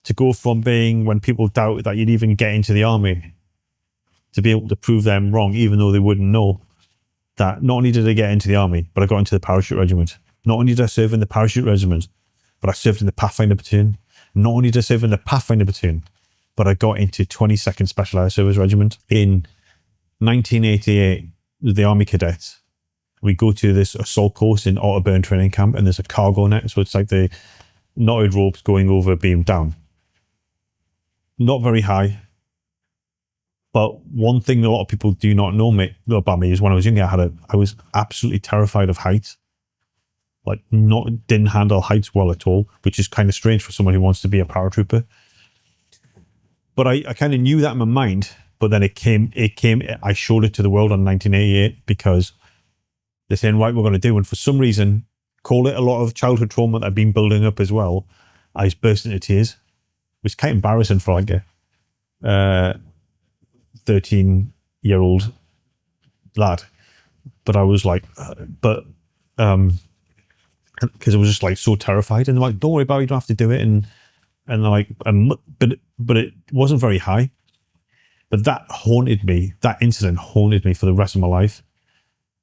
to go from being, when people doubt that you'd even get into the army, to be able to prove them wrong, even though they wouldn't know, that not only did I get into the army, but I got into the parachute regiment. Not only did I serve in the parachute regiment, but I served in the Pathfinder platoon. Not only did I serve in the Pathfinder platoon, but I got into 22nd Special Air Service Regiment. In 1988, with the Army Cadets, we go to this assault course in Otterburn training camp, and there's a cargo net, so it's like the knotted ropes going over beam down. Not very high. But one thing a lot of people do not know about me is when I was younger, I was absolutely terrified of heights. Like, didn't handle heights well at all, which is kind of strange for someone who wants to be a paratrooper. But I kind of knew that in my mind, but then it came, I showed it to the world on 1988 because they're saying, right, we're going to do. And for some reason, call it a lot of childhood trauma that I've been building up as well, I just burst into tears, which is kind of embarrassing for like a 13-year-old lad. But I was like, because I was just like so terrified, and they're like, don't worry about it, you don't have to do it, and they're like, but it wasn't very high. But that incident haunted me for the rest of my life,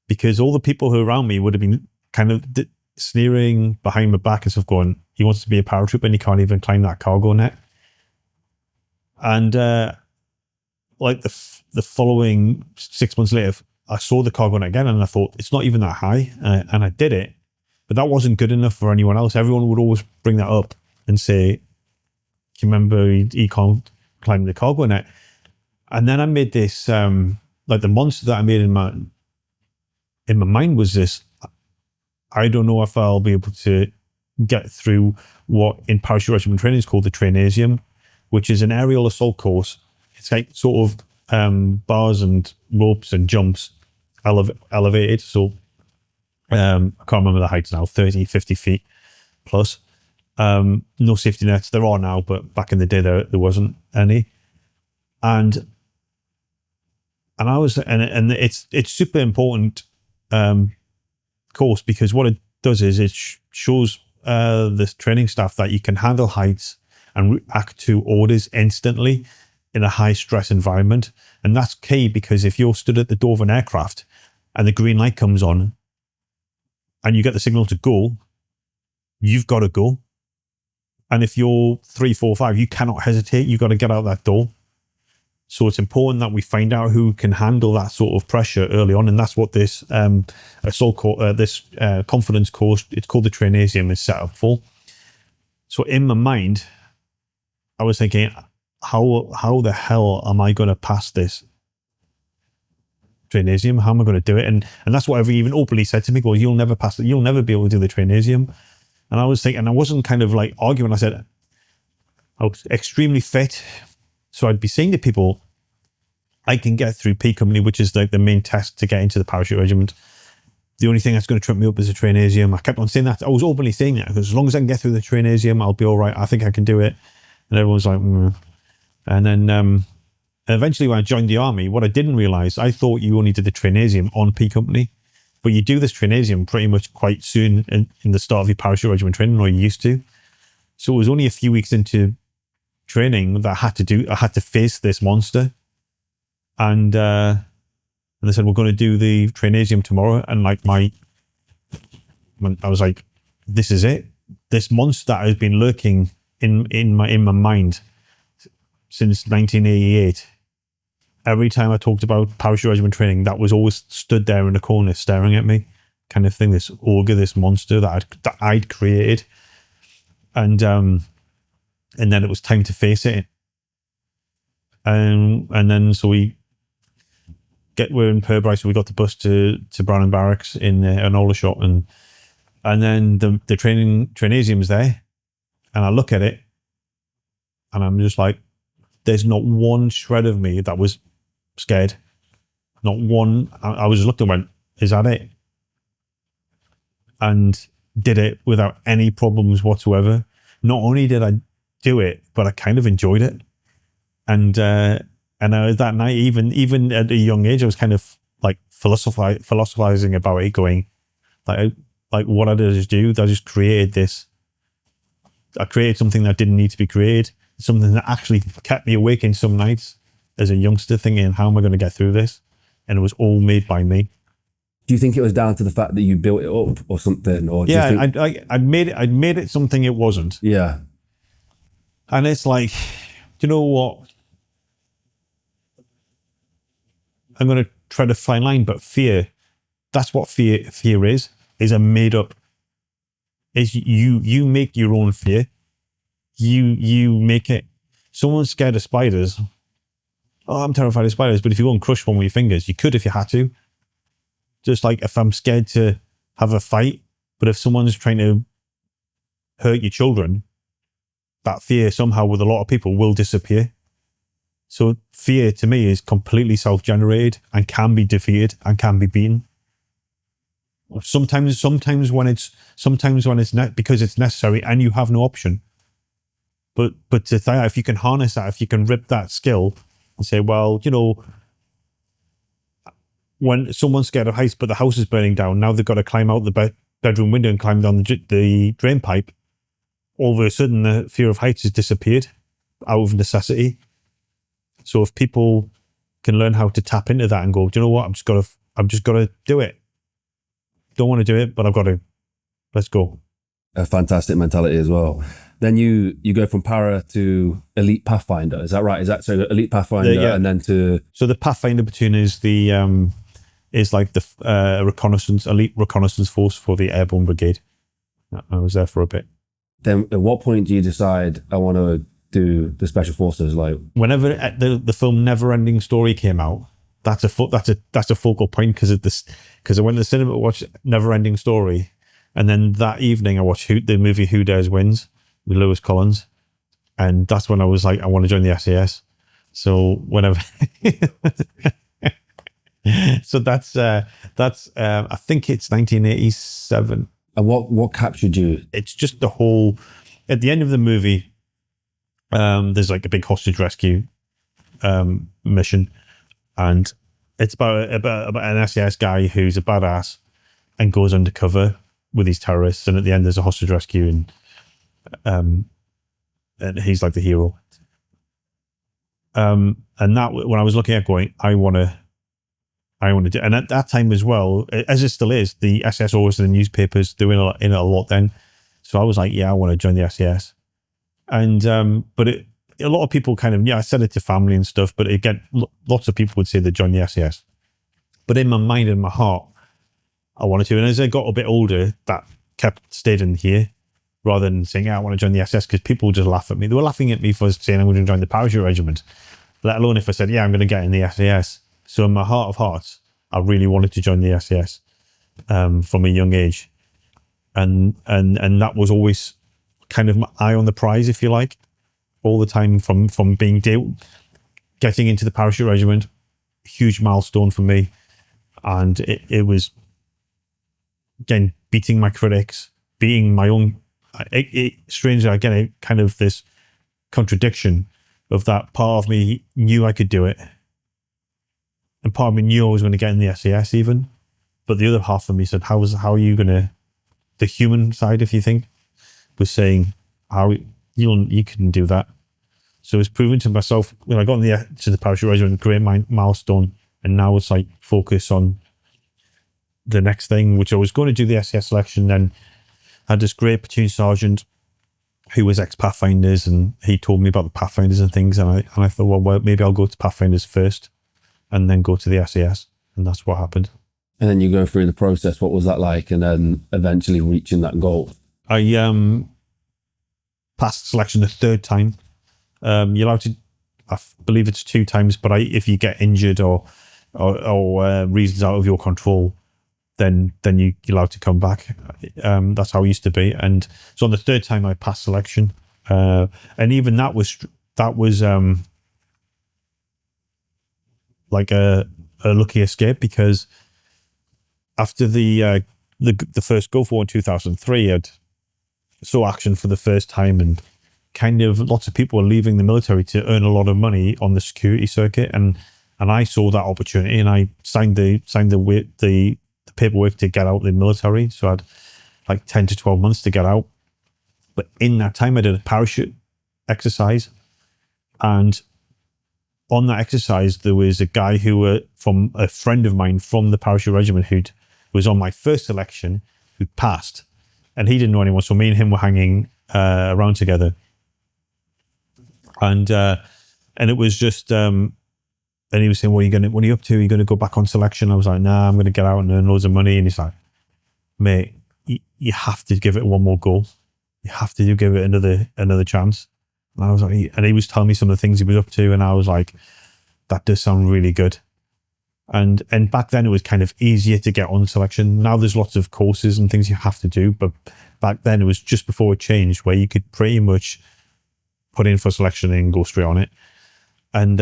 because all the people who are around me would have been kind of sneering behind my back and stuff, going, he wants to be a paratrooper and he can't even climb that cargo net. And like the following 6 months later, I saw the cargo net again, and I thought, it's not even that high, and I did it. But that wasn't good enough for anyone else. Everyone would always bring that up and say, do you remember he can't climb the cargo net? And then I made this, like the monster that I made in my mind was this, I don't know if I'll be able to get through what in parachute regiment training is called the trainasium, which is an aerial assault course. It's like sort of bars and ropes and jumps elevated. So I can't remember the heights now, 30, 50 feet plus. No safety nets. There are now, but back in the day there wasn't any. And I was, and it's super important course, because what it does is it shows the training staff that you can handle heights and react to orders instantly in a high stress environment. And that's key, because if you're stood at the door of an aircraft and the green light comes on and you get the signal to go, you've got to go. And if you're 3, 4, 5, you cannot hesitate. You've got to get out that door. So it's important that we find out who can handle that sort of pressure early on. And that's what this confidence course, it's called the Trainasium, is set up for. So in my mind, I was thinking, how the hell am I going to pass this Trainasium? How am I going to do it? And that's what even openly said to me, goes, you'll never pass it. You'll never be able to do the Trainasium. And I was thinking, I wasn't kind of like arguing. I said, I was extremely fit. So I'd be saying to people, I can get through P Company, which is like the main test to get into the parachute regiment. The only thing that's going to trip me up is the Trainasium. I kept on saying that. I was openly saying that, because as long as I can get through the Trainasium, I'll be all right. I think I can do it. And everyone's like, And then eventually when I joined the army, what I didn't realize, I thought you only did the Trainasium on P Company, but you do this Trainasium pretty much quite soon in the start of your parachute regiment training, or you used to. So it was only a few weeks into training that I had to face this monster. And they said, we're going to do the Trainasium tomorrow. And like I was like, this is it. This monster that has been lurking in my mind since 1988. Every time I talked about parachute regiment training, that was always stood there in the corner staring at me, kind of thing. This ogre, this monster that I'd created. And then it was time to face it. And then so we're in Purbright, so we got the bus to Browning Barracks in Aldershot, and then the Trainasium's there, and I look at it, and I'm just like, there's not one shred of me that was scared. Not one. I was just looking and went, is that it? And did it without any problems whatsoever. Not only did I do it, but I kind of enjoyed it. And that night, even at a young age, I was kind of like philosophizing about it, going like what I did is I just created this. I created something that didn't need to be created. something that actually kept me awake in some nights as a youngster, thinking, how am I going to get through this? And it was all made by me. Do you think it was down to the fact that you built it up or something? Or do you Yeah, think... I'd made it something it wasn't. Yeah. And it's like, do you know what? I'm going to try to fine line, but fear, that's what fear is a made up, is you make your own fear. You make it. Someone's scared of spiders. Oh, I'm terrified of spiders. But if you go and crush one with your fingers, you could if you had to. Just like if I'm scared to have a fight, but if someone's trying to hurt your children, that fear somehow with a lot of people will disappear. So fear to me is completely self-generated and can be defeated and can be beaten. Sometimes when it's because it's necessary and you have no option. But to think, if you can harness that, if you can rip that skill and say, well, you know, when someone's scared of heights, but the house is burning down, now they've got to climb out the bedroom window and climb down the drain pipe. All of a sudden, the fear of heights has disappeared out of necessity. So if people can learn how to tap into that and go, do you know what? I'm just got to do it. Don't want to do it, but I've got to. Let's go. A fantastic mentality as well. Then you go from para to elite pathfinder. Is that right? Is that so? Elite pathfinder, yeah. And then to... So the pathfinder platoon is the is like the elite reconnaissance force for the airborne brigade. I was there for a bit. Then at what point do you decide I want to do the special forces? Like whenever the film Never Ending Story came out, that's a focal point because I went to the cinema to watch Never Ending Story, and then that evening I watched the movie Who Dares Wins with Lewis Collins, and that's when I was like, I want to join the SAS. So whenever, so that's I think it's 1987. And what captured you? It's just the whole. At the end of the movie, there's like a big hostage rescue mission, and it's about an SAS guy who's a badass and goes undercover with these terrorists, and at the end there's a hostage rescue, and he's like the hero. And that, when I was looking at going, I want to do, and at that time as well, as it still is, the SAS always in the newspapers doing in it a lot then. So I was like, yeah, I want to join the SAS. And but a lot of people kind of, I said it to family and stuff, but again, lots of people would say they join the SAS. But in my mind and my heart, I wanted to. And as I got a bit older, that stayed in here, rather than saying, I want to join the SS, because people would just laugh at me. They were laughing at me for saying I'm going to join the parachute regiment, let alone if I said, yeah, I'm going to get in the SAS. So in my heart of hearts, I really wanted to join the SAS from a young age. And that was always kind of my eye on the prize, if you like, all the time from being getting into the parachute regiment, huge milestone for me. And it was, again, beating my critics, being my own, strangely, again, kind of this contradiction of that part of me knew I could do it. And part of me knew I was going to get in the SAS even. But the other half of me said, how are you going to, the human side, if you think, was saying, how you couldn't do that. So it's proven to myself, when I got to the parachute regiment, great milestone. And now it's like focus on the next thing, which I was going to do the SAS selection. Then I had this great platoon sergeant who was ex-Pathfinders, and he told me about the Pathfinders and things. And I thought, well, maybe I'll go to Pathfinders first and then go to the SAS. And that's what happened. And then you go through the process. What was that like? And then eventually reaching that goal? I passed selection the third time. You're allowed to, I believe it's 2 times, but if you get injured or reasons out of your control, then you're allowed to come back. That's how it used to be. And so on the third time I passed selection. And even that was like a lucky escape, because after the first Gulf War in 2003, I'd saw action for the first time, and kind of lots of people were leaving the military to earn a lot of money on the security circuit, and I saw that opportunity, and I signed the paperwork to get out of the military. So I had like 10 to 12 months to get out. But in that time, I did a parachute exercise, And on that exercise, there was a guy from a friend of mine from the parachute regiment who was on my first selection, who passed, and he didn't know anyone. So me and him were hanging around together, and it was just, and he was saying, "What are you up to? Are you going to go back on selection?" I was like, "Nah, I'm going to get out and earn loads of money." And he's like, "Mate, you have to give it one more go. You have to give it another chance." And I was like, and he was telling me some of the things he was up to, and I was like, that does sound really good. And back then it was kind of easier to get on selection. Now there's lots of courses and things you have to do, but back then it was just before it changed, where you could pretty much put in for selection and go straight on it. And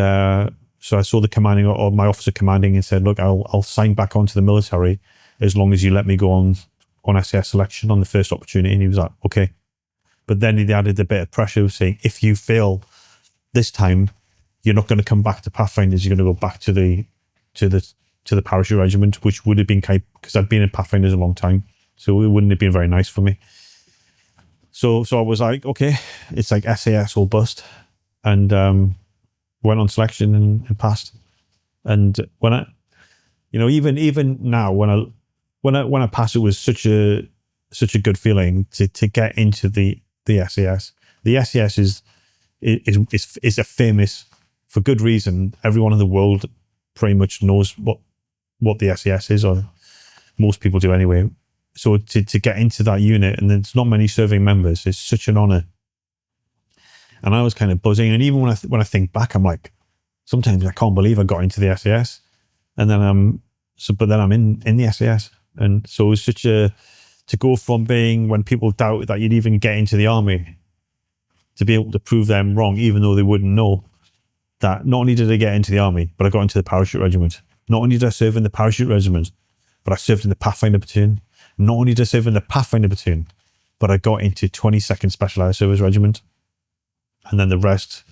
so I saw the commanding, or my officer commanding, and said, "Look, I'll sign back onto the military as long as you let me go on SAS selection on the first opportunity." And he was like, "Okay." But then he added a bit of pressure of saying, if you fail this time, you're not going to come back to Pathfinders. You're going to go back to the parachute regiment, which would have been because I'd been in Pathfinders a long time, so it wouldn't have been very nice for me. So I was like, okay, it's like SAS or bust, and went on selection and passed. And when I, even now when I passed, it was such a good feeling to get into the SAS. The SAS is a famous, for good reason. Everyone in the world pretty much knows what the SAS is, or most people do anyway. So to get into that unit, and there's not many serving members, it's such an honor. And I was kind of buzzing. And even when I think back, I'm like, sometimes I can't believe I got into the SAS. And then but then I'm in the SAS. And so it was to go from being, when people doubt that you'd even get into the army, to be able to prove them wrong, even though they wouldn't know, that not only did I get into the army, but I got into the parachute regiment. Not only did I serve in the parachute regiment, but I served in the Pathfinder platoon. Not only did I serve in the Pathfinder platoon, but I got into 22nd Specialised Service Regiment. And then the rest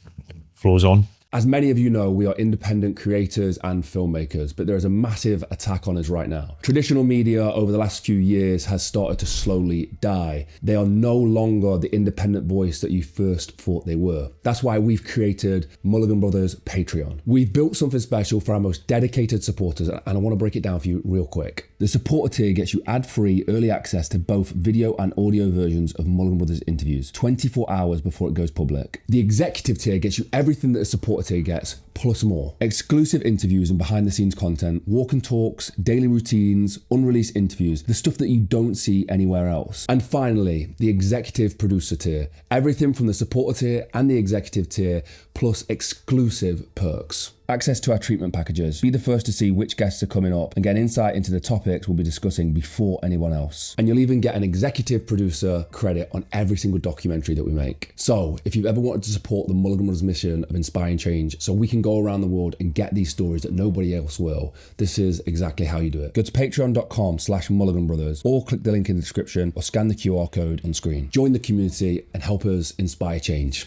flows on. As many of you know, we are independent creators and filmmakers, but there is a massive attack on us right now. Traditional media over the last few years has started to slowly die. They are no longer the independent voice that you first thought they were. That's why we've created Mulligan Brothers Patreon. We've built something special for our most dedicated supporters, and I want to break it down for you real quick. The supporter tier gets you ad-free early access to both video and audio versions of Mulligan Brothers interviews 24 hours before it goes public. The executive tier gets you everything that a supporter tier gets, plus more. Exclusive interviews and behind the scenes content, walk and talks, daily routines, unreleased interviews, the stuff that you don't see anywhere else. And finally, the executive producer tier. Everything from the supporter tier and the executive tier, plus exclusive perks. Access to our treatment packages. Be the first to see which guests are coming up and get insight into the topics we'll be discussing before anyone else. And you'll even get an executive producer credit on every single documentary that we make. So if you've ever wanted to support the Mulligan Brothers mission of inspiring change so we can go around the world and get these stories that nobody else will, this is exactly how you do it. Go to patreon.com/Mulligan Brothers, or click the link in the description or scan the QR code on screen. Join the community and help us inspire change.